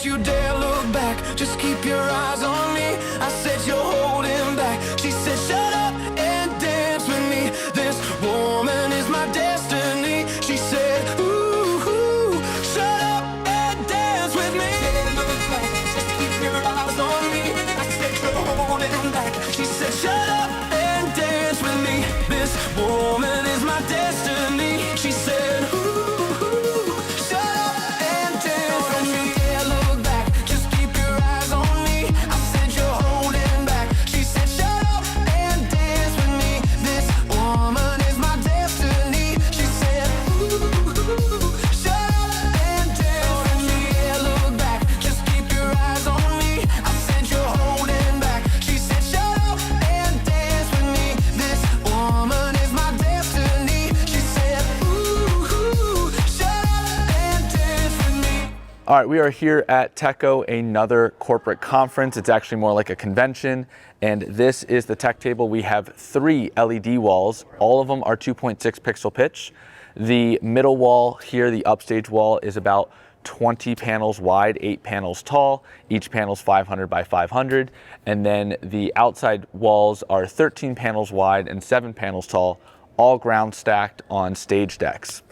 don't you dare look back, just keep your eyes on me. I said you're holding back. She said shut up and dance with me. This woman is my destiny. She said ooh, shut up and dance with me. Look back, just keep your eyes on me. I said you're holding back. She said shut up and dance with me. This woman is my destiny. She said ooh, shut up and dance with me. Yeah, look back, just keep your eyes on me. I said you're holding back. She said shut up and dance with me. This woman is my destiny. She said ooh, shut up and dance with me. Yeah, look back, just keep your eyes on me. I said you're holding back. She said shut up and dance with me. This woman is my destiny. She said ooh, shut up and dance with me. All right, we are here at TEKKO, another corporate conference. It's actually more like a convention, and this is the tech table. We have 3 LED walls. All of them are 2.6 pixel pitch. The middle wall here, the upstage wall, is about 20 panels wide, 8 panels tall. Each panel's 500 by 500. And then the outside walls are 13 panels wide and 7 panels tall, all ground stacked on stage decks.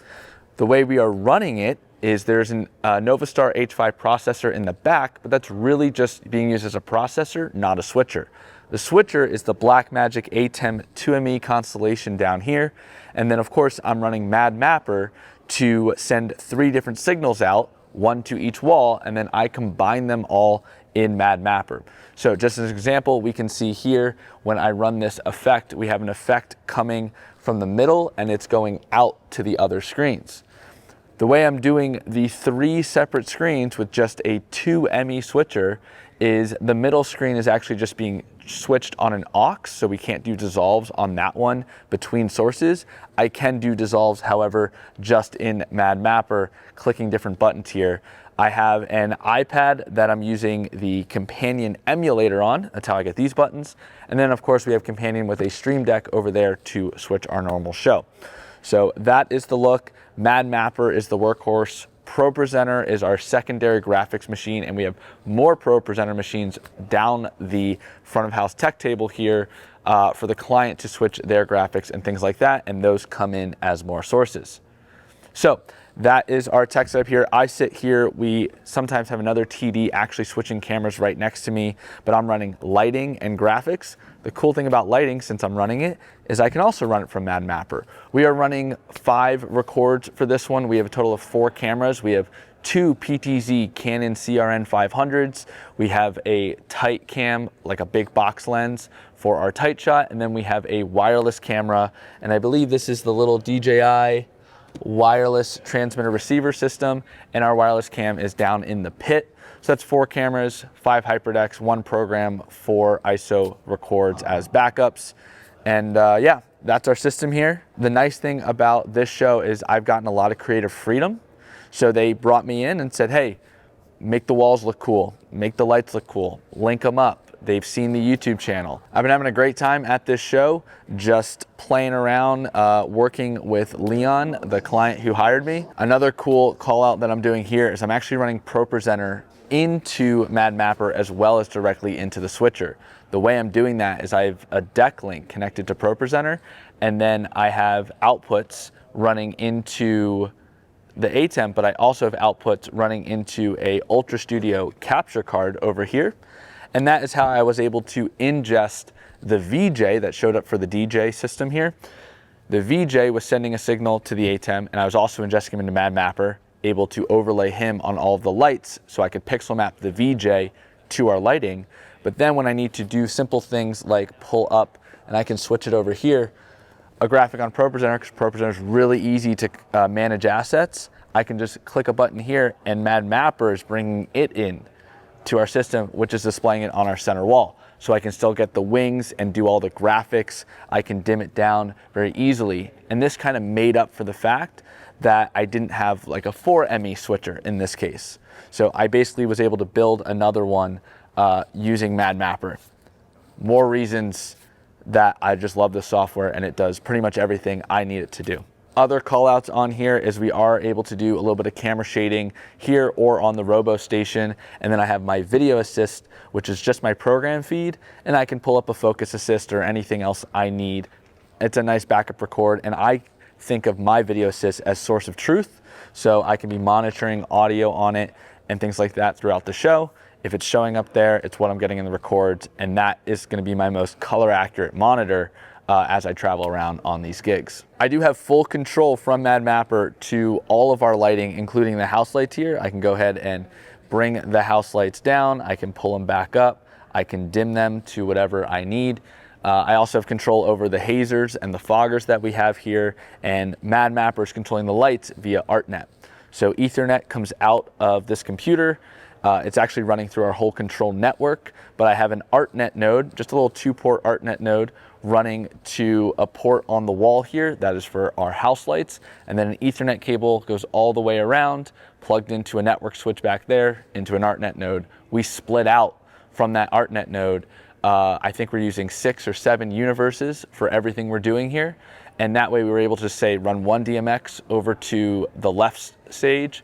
The way we are running it is there's a Novastar H5 processor in the back, but that's really just being used as a processor, not a switcher. The switcher is the Blackmagic ATEM 2ME constellation down here. And then of course I'm running Mad Mapper to send 3 different signals out, 1 to each wall, and then I combine them all in Mad Mapper. So just as an example, we can see here when I run this effect, we have an effect coming from the middle and it's going out to the other screens. The way I'm doing the 3 separate screens with just a 2ME switcher is the middle screen is actually just being switched on an aux, so we can't do dissolves on that one between sources. I can do dissolves, however, just in Mad Mapper, clicking different buttons here. I have an iPad that I'm using the Companion emulator on. That's how I get these buttons. And then of course we have Companion with a Stream Deck over there to switch our normal show. So that is the look. Mad Mapper is the workhorse. ProPresenter is our secondary graphics machine, and we have more ProPresenter machines down the front of house tech table here for the client to switch their graphics and things like that, and those come in as more sources. So that is our tech setup here. I sit here. We sometimes have another TD actually switching cameras right next to me, but I'm running lighting and graphics. The cool thing about lighting, since I'm running it, is I can also run it from Mad Mapper. We are running 5 records for this one. We have a total of 4 cameras. We have 2 PTZ Canon CRN 500s. We have a tight cam, like a big box lens for our tight shot. And then we have a wireless camera. And I believe this is the little DJI wireless transmitter receiver system, and our wireless cam is down in the pit. So that's 4 cameras, 5 HyperDecks, 1 program, 4 ISO records as backups. And yeah, that's our system here. The nice thing about this show is I've gotten a lot of creative freedom. So they brought me in and said, hey, make the walls look cool, make the lights look cool, link them up. They've seen the YouTube channel. I've been having a great time at this show, just playing around, working with Leon, the client who hired me. Another cool call out that I'm doing here is I'm actually running ProPresenter into Mad Mapper as well as directly into the switcher. The way I'm doing that is I have a deck link connected to ProPresenter, and then I have outputs running into the ATEM, but I also have outputs running into a Ultra Studio capture card over here. And that is how I was able to ingest the VJ that showed up for the DJ system here. The VJ was sending a signal to the ATEM, and I was also ingesting him into Mad Mapper, able to overlay him on all of the lights so I could pixel map the VJ to our lighting. But then when I need to do simple things like pull up, and I can switch it over here, a graphic on ProPresenter, because ProPresenter is really easy to manage assets, I can just click a button here and Mad Mapper is bringing it in to our system, which is displaying it on our center wall. So I can still get the wings and do all the graphics. I can dim it down very easily. And this kind of made up for the fact that I didn't have like a 4ME switcher in this case. So I basically was able to build another one using Mad Mapper. More reasons that I just love the software, and it does pretty much everything I need it to do. Other call outs on here is we are able to do a little bit of camera shading here or on the Robo station. And then I have my video assist, which is just my program feed, and I can pull up a focus assist or anything else I need. It's a nice backup record, and I think of my video assist as source of truth. So I can be monitoring audio on it and things like that throughout the show. If it's showing up there, it's what I'm getting in the records, and that is gonna be my most color accurate monitor as I travel around on these gigs. I do have full control from Mad Mapper to all of our lighting, including the house lights here. I can go ahead and bring the house lights down. I can pull them back up. I can dim them to whatever I need. I also have control over the hazers and the foggers that we have here, and Mad Mapper is controlling the lights via ArtNet. So Ethernet comes out of this computer. It's actually running through our whole control network, but I have an ArtNet node, just a little 2-port ArtNet node running to a port on the wall here. That is for our house lights. And then an Ethernet cable goes all the way around, plugged into a network switch back there, into an ArtNet node. We split out from that ArtNet node. I think we're using 6 or 7 universes for everything we're doing here. And that way we were able to say run one DMX over to the left stage,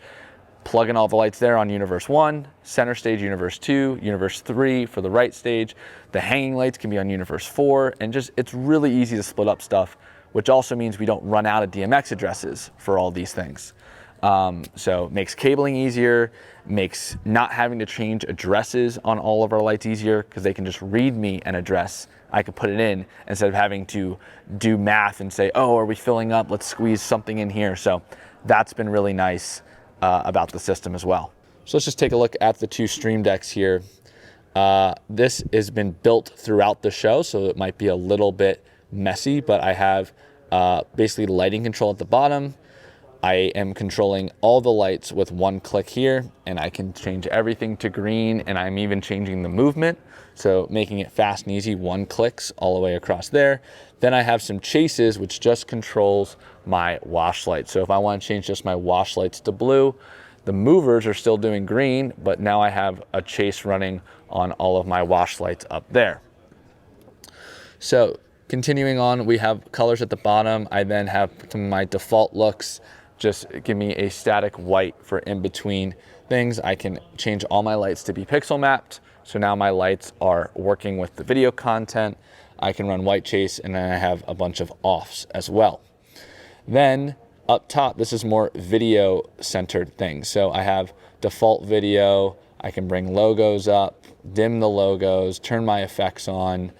plug in all the lights there on universe 1, center stage universe 2, universe 3 for the right stage. The hanging lights can be on universe 4, and just it's really easy to split up stuff, which also means we don't run out of DMX addresses for all these things. So it makes cabling easier, makes not having to change addresses on all of our lights easier, because they can just read me an address. I could put it in instead of having to do math and say, oh, are we filling up? Let's squeeze something in here. So that's been really nice about the system as well. So let's just take a look at the 2 stream decks here. This has been built throughout the show, so it might be a little bit messy, but I have basically lighting control at the bottom. I am controlling all the lights with one click here, and I can change everything to green, and I'm even changing the movement, so making it fast and easy, 1 clicks all the way across there. Then I have some chases, which just controls my wash lights. So if I want to change just my wash lights to blue, the movers are still doing green, but now I have a chase running on all of my wash lights up there. So continuing on, we have colors at the bottom. I then have some of my default looks. Just give me a static white for in between things. I can change all my lights to be pixel mapped. So now my lights are working with the video content. I can run white chase, and then I have a bunch of offs as well. Then up top, this is more video centered things. So I have default video. I can bring logos up, dim the logos, turn my effects on.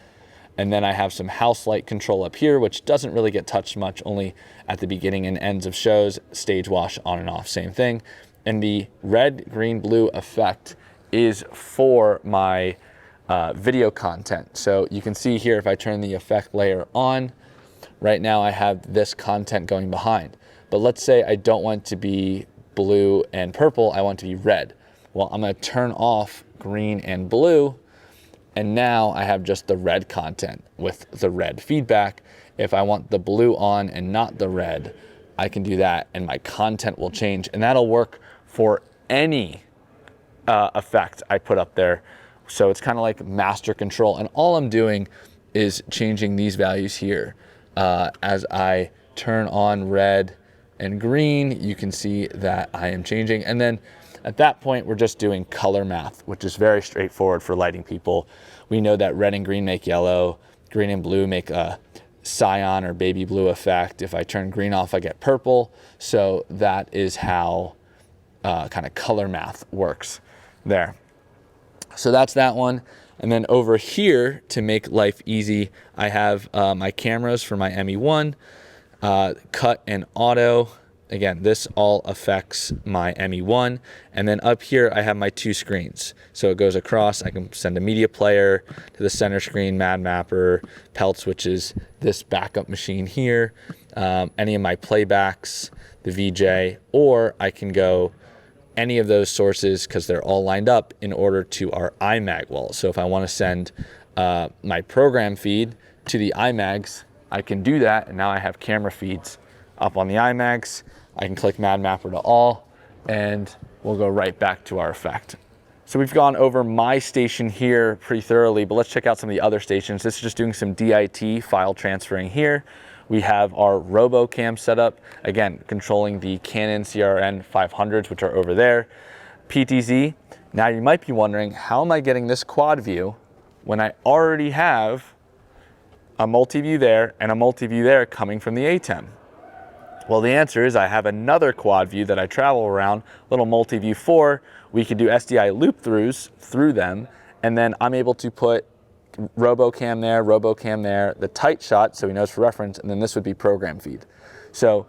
And then I have some house light control up here, which doesn't really get touched much, only at the beginning and ends of shows. Stage wash on and off, same thing. And the red, green, blue effect is for my video content. So you can see here, if I turn the effect layer on, right now I have this content going behind. But let's say I don't want to be blue and purple, I want to be red. Well, I'm gonna turn off green and blue, and now I have just the red content with the red feedback. If I want the blue on and not the red, I can do that, and my content will change, and that'll work for any effect I put up there. So it's kind of like master control, and all I'm doing is changing these values here. As I turn on red and green, you can see that I am changing, and then at that point, we're just doing color math, which is very straightforward for lighting people. We know that red and green make yellow, green and blue make a cyan or baby blue effect. If I turn green off, I get purple. So that is how kind of color math works there. So that's that one. And then over here, to make life easy, I have my cameras for my ME1, cut and auto. Again, this all affects my ME1. And then up here, I have my 2 screens. So it goes across. I can send a media player to the center screen, Mad Mapper, Pelts, which is this backup machine here, any of my playbacks, the VJ, or I can go any of those sources because they're all lined up in order to our iMag wall. So if I want to send my program feed to the iMags, I can do that. And now I have camera feeds up on the iMags. I can click Mad Mapper to all, and we'll go right back to our effect. So we've gone over my station here pretty thoroughly, but let's check out some of the other stations. This is just doing some DIT file transferring here. We have our RoboCam setup, again, controlling the Canon CRN 500s, which are over there. PTZ. Now you might be wondering, how am I getting this quad view when I already have a multi-view there and a multi-view there coming from the ATEM? Well, the answer is I have another quad view that I travel around, little multi-view 4. We can do SDI loop-throughs through them, and then I'm able to put RoboCam there, the tight shot, so he knows for reference, and then this would be program feed. So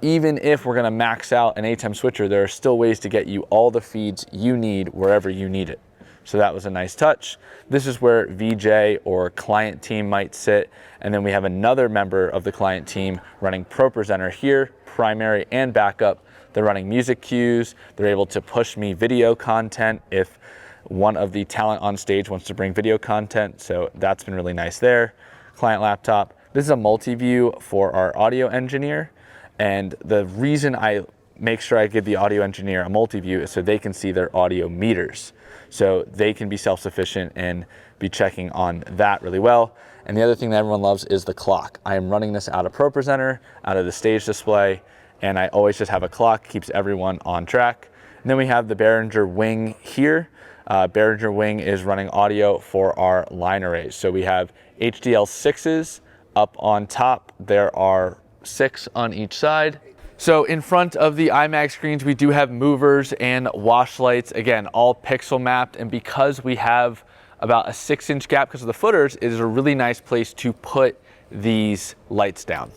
even if we're gonna max out an ATEM switcher, there are still ways to get you all the feeds you need wherever you need it. So that was a nice touch. This is where VJ or client team might sit. And then we have another member of the client team running ProPresenter here, primary and backup. They're running music cues. They're able to push me video content if one of the talent on stage wants to bring video content. So that's been really nice there. Client laptop. This is a multi-view for our audio engineer. And the reason I make sure I give the audio engineer a multi-view is so they can see their audio meters. So they can be self-sufficient and be checking on that really well. And the other thing that everyone loves is the clock. I am running this out of ProPresenter, out of the stage display, and I always just have a clock, keeps everyone on track. And then we have the Behringer Wing here. Behringer Wing is running audio for our line arrays. So we have HDL6s up on top. There are 6 on each side. So in front of the iMac screens, we do have movers and wash lights, again, all pixel mapped. And because we have about a 6-inch gap because of the footers, it is a really nice place to put these lights down.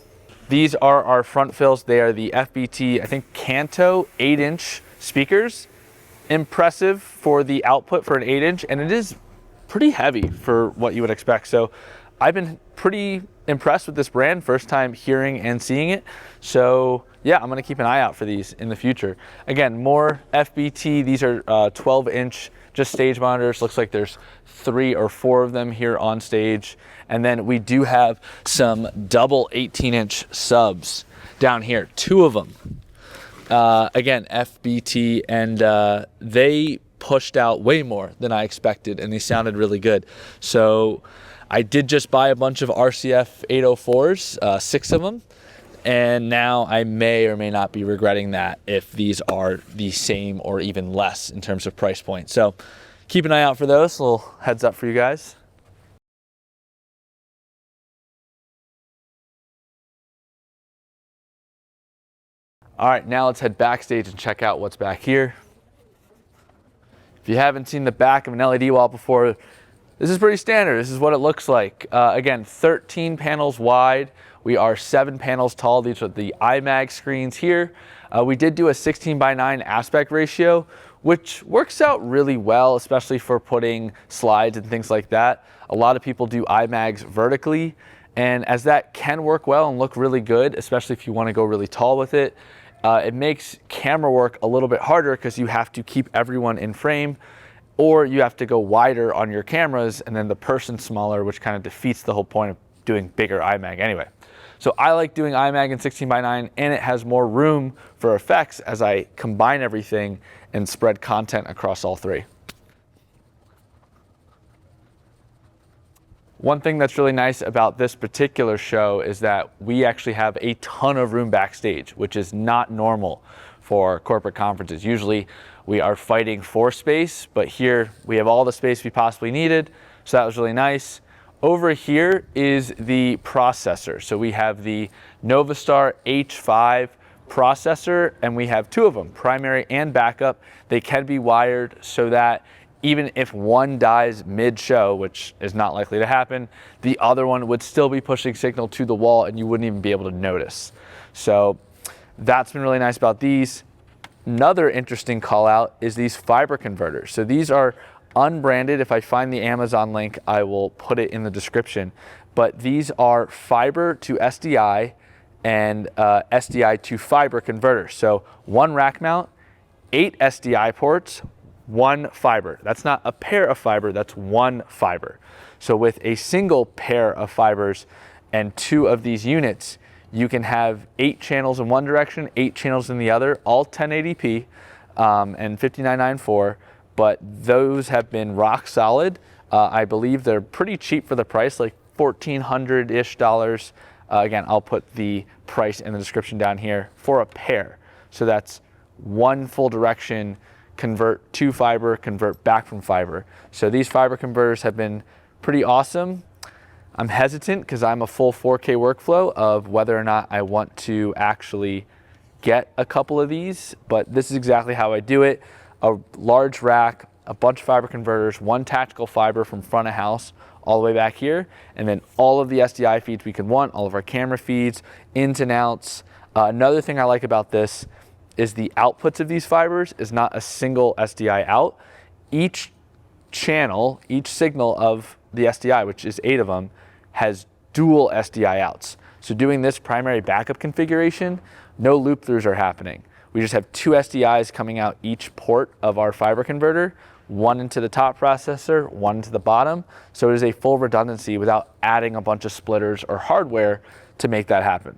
These are our front fills. They are the FBT, I think, Kanto 8-inch speakers. Impressive for the output for an 8-inch, and it is pretty heavy for what you would expect. So I've been pretty impressed with this brand, first time hearing and seeing it. So yeah, I'm gonna keep an eye out for these in the future. Again, more FBT, these are 12-inch just stage monitors. Looks like there's 3 or 4 of them here on stage. And then we do have some double 18-inch subs down here, 2 of them. Again, FBT, and they pushed out way more than I expected, and they sounded really good. So I did just buy a bunch of RCF 804s, 6 of them, and now I may or may not be regretting that if these are the same or even less in terms of price point. So keep an eye out for those, a little heads up for you guys. All right, now let's head backstage and check out what's back here. If you haven't seen the back of an LED wall before, this is pretty standard. This is what it looks like. Again, 13 panels wide. We are 7 panels tall. These are the iMac screens here. We did do a 16:9 aspect ratio, which works out really well, especially for putting slides and things like that. A lot of people do iMacs vertically, and as that can work well and look really good, especially if you want to go really tall with it, it makes camera work a little bit harder because you have to keep everyone in frame, or you have to go wider on your cameras and then the person smaller, which kind of defeats the whole point of doing bigger iMac anyway. So I like doing iMac in 16:9, and it has more room for effects as I combine everything and spread content across all 3. One thing that's really nice about this particular show is that we actually have a ton of room backstage, which is not normal for corporate conferences. Usually we are fighting for space, but here we have all the space we possibly needed, so that was really nice. Over here is the processor. So we have the Novastar H5 processor, and we have 2 of them, primary and backup. They can be wired so that even if one dies mid-show, which is not likely to happen, the other one would still be pushing signal to the wall and you wouldn't even be able to notice. So that's been really nice about these. Another interesting call out is these fiber converters. So these are unbranded. If I find the Amazon link, I will put it in the description. But these are fiber to SDI and SDI to fiber converters. So 1 rack mount, 8 SDI ports, 1 fiber. That's not a pair of fiber, that's 1 fiber. So with a single pair of fibers and 2 of these units, you can have 8 channels in one direction, 8 channels in the other, all 1080p and 5994, but those have been rock solid. I believe they're pretty cheap for the price, like $1,400-ish. Again, I'll put the price in the description down here for a pair. So that's one full direction, convert to fiber, convert back from fiber. So these fiber converters have been pretty awesome. I'm hesitant because I'm a full 4K workflow of whether or not I want to actually get a couple of these, but this is exactly how I do it. A large rack, a bunch of fiber converters, one tactical fiber from front of house all the way back here, and then all of the SDI feeds we could want, all of our camera feeds, ins and outs. Another thing I like about this is the outputs of these fibers is not a single SDI out. Each channel, each signal of the SDI, which is 8 of them, has dual SDI outs. So doing this primary backup configuration, no loop throughs are happening. We just have 2 SDIs coming out each port of our fiber converter, one into the top processor, one into the bottom. So it is a full redundancy without adding a bunch of splitters or hardware to make that happen.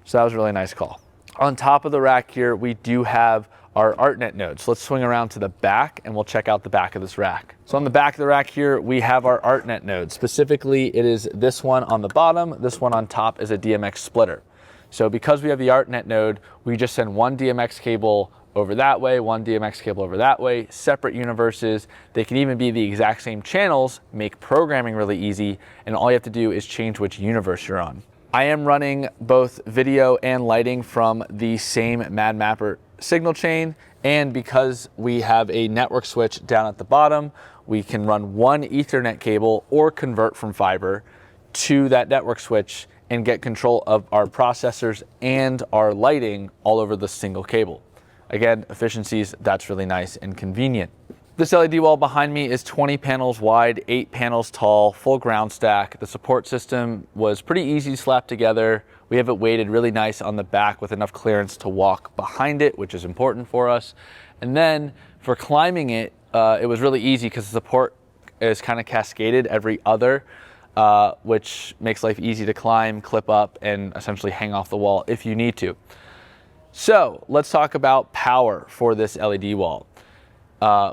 So that was a really nice call. On top of the rack here, we do have our ArtNet nodes. So let's swing around to the back and we'll check out the back of this rack. So on the back of the rack here, we have our ArtNet node. Specifically, it is this one on the bottom, this one on top is a DMX splitter. So because we have the ArtNet node, we just send one DMX cable over that way, one DMX cable over that way, separate universes. They can even be the exact same channels, make programming really easy, and all you have to do is change which universe you're on. I am running both video and lighting from the same Mad Mapper signal chain, and because we have a network switch down at the bottom, we can run one Ethernet cable or convert from fiber to that network switch and get control of our processors and our lighting all over the single cable. Again, efficiencies, that's really nice and convenient. This LED wall behind me is 20 panels wide, 8 panels tall, full ground stack. The support system was pretty easy to slap together. We have it weighted really nice on the back with enough clearance to walk behind it, which is important for us. And then for climbing it, it was really easy because the support is kind of cascaded every other, which makes life easy to climb, clip up, and essentially hang off the wall if you need to. So let's talk about power for this LED wall.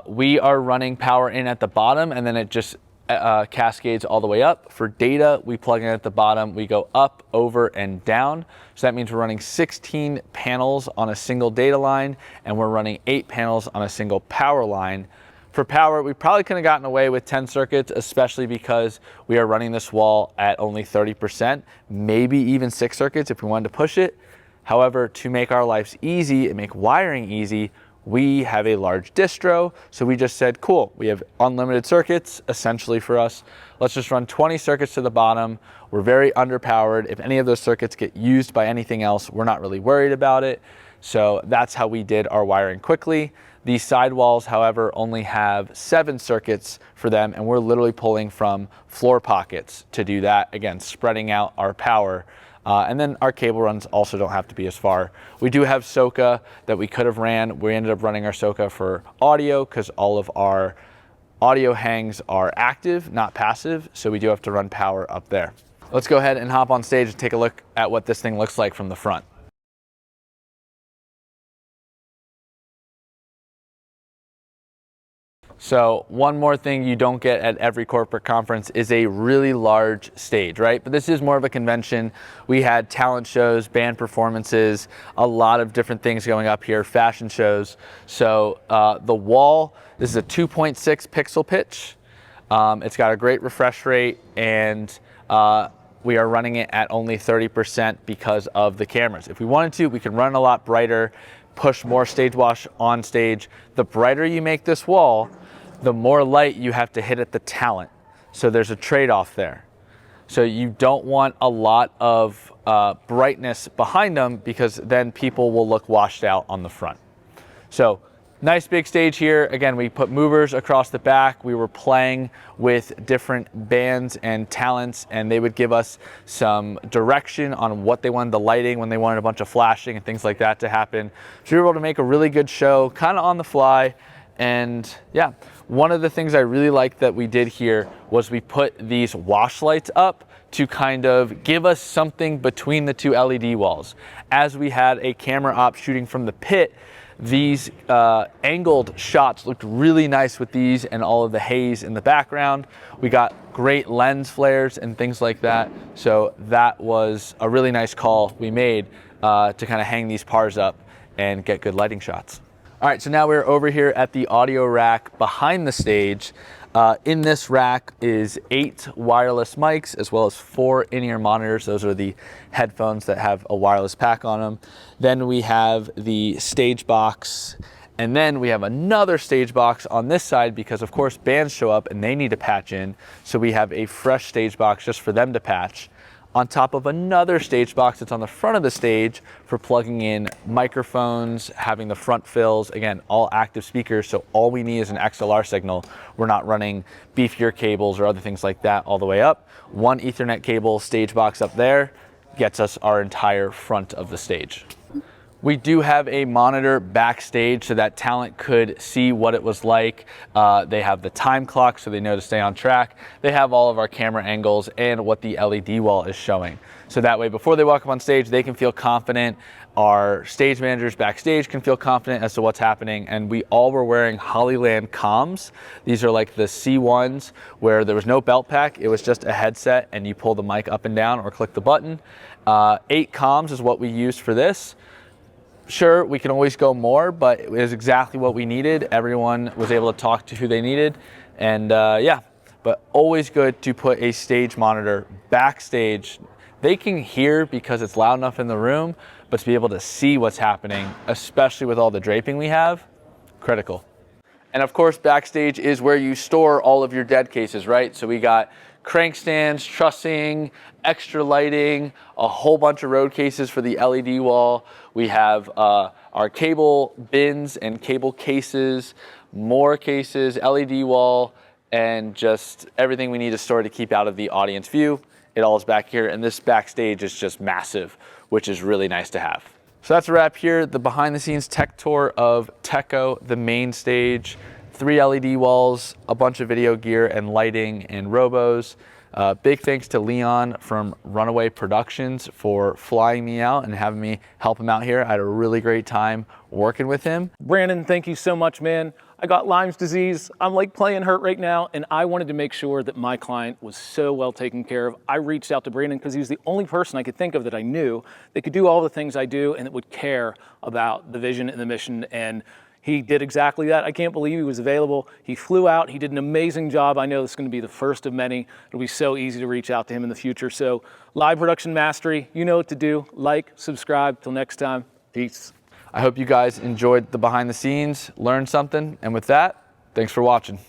We are running power in at the bottom and then it just cascades all the way up. For data, we plug in at the bottom, we go up, over, and down. So that means we're running 16 panels on a single data line and we're running 8 panels on a single power line. For power, we probably could have gotten away with 10 circuits, especially because we are running this wall at only 30%, maybe even 6 circuits if we wanted to push it. However, to make our lives easy and make wiring easy, we have a large distro. So we just said, cool, we have unlimited circuits essentially for us. Let's just run 20 circuits to the bottom. We're very underpowered. If any of those circuits get used by anything else, we're not really worried about it. So that's how we did our wiring quickly. These sidewalls, however, only have 7 circuits for them, and we're literally pulling from floor pockets to do that. Again, spreading out our power. And then our cable runs also don't have to be as far. We do have SOCA that we could have ran. We ended up running our SOCA for audio because all of our audio hangs are active, not passive. So we do have to run power up there. Let's go ahead and hop on stage and take a look at what this thing looks like from the front. So one more thing you don't get at every corporate conference is a really large stage, right? But this is more of a convention. We had talent shows, band performances, a lot of different things going up here, fashion shows. So the wall, this is a 2.6 pixel pitch. It's got a great refresh rate and we are running it at only 30% because of the cameras. If we wanted to, we could run a lot brighter, push more stage wash on stage. The brighter you make this wall, the more light you have to hit at the talent. So there's a trade-off there. So you don't want a lot of brightness behind them because then people will look washed out on the front. So nice big stage here. Again, we put movers across the back. We were playing with different bands and talents and they would give us some direction on what they wanted the lighting, when they wanted a bunch of flashing and things like that to happen. So we were able to make a really good show, kind of on the fly. And yeah, one of the things I really liked that we did here was we put these wash lights up to kind of give us something between the two LED walls. As we had a camera op shooting from the pit, these angled shots looked really nice with these and all of the haze in the background. We got great lens flares and things like that. So that was a really nice call we made to kind of hang these pars up and get good lighting shots. All right, so now we're over here at the audio rack behind the stage. In this rack is 8 wireless mics as well as 4 in-ear monitors. Those are the headphones that have a wireless pack on them. Then we have the stage box, and then we have another stage box on this side because of course bands show up and they need to patch in. So we have a fresh stage box just for them to patch, on top of another stage box that's on the front of the stage for plugging in microphones, having the front fills, again, all active speakers, so all we need is an XLR signal. We're not running beefier cables or other things like that all the way up. One Ethernet cable stage box up there gets us our entire front of the stage. We do have a monitor backstage so that talent could see what it was like. They have the time clock so they know to stay on track. They have all of our camera angles and what the LED wall is showing. So that way, before they walk up on stage, they can feel confident. Our stage managers backstage can feel confident as to what's happening. And we all were wearing Hollyland comms. These are like the C1s where there was no belt pack. It was just a headset and you pull the mic up and down or click the button. 8 comms is what we used for this. Sure, we can always go more, but it was exactly what we needed. Everyone was able to talk to who they needed. And yeah, but always good to put a stage monitor backstage. They can hear because it's loud enough in the room, but to be able to see what's happening, especially with all the draping we have, critical. And of course, backstage is where you store all of your dead cases, right? So we got crank stands, trussing, extra lighting, a whole bunch of road cases for the LED wall. We have our cable bins and cable cases, more cases, LED wall, and just everything we need to store to keep out of the audience view. It all is back here, and this backstage is just massive, which is really nice to have. So that's a wrap here, the behind the scenes tech tour of TEKKO, the main stage. 3 LED walls, a bunch of video gear and lighting and robos. Big thanks to Leon from Runaway Productions for flying me out and having me help him out here. I had a really great time working with him. Brandon, thank you so much, man. I got Lyme's disease. I'm like playing hurt right now, and I wanted to make sure that my client was so well taken care of. I reached out to Brandon because he was the only person I could think of that I knew that could do all the things I do and that would care about the vision and the mission, and he did exactly that. I can't believe he was available. He flew out. He did an amazing job. I know this is going to be the first of many. It'll be so easy to reach out to him in the future. So live production mastery, you know what to do. Like, subscribe. Till next time, peace. I hope you guys enjoyed the behind the scenes, learned something, and with that, thanks for watching.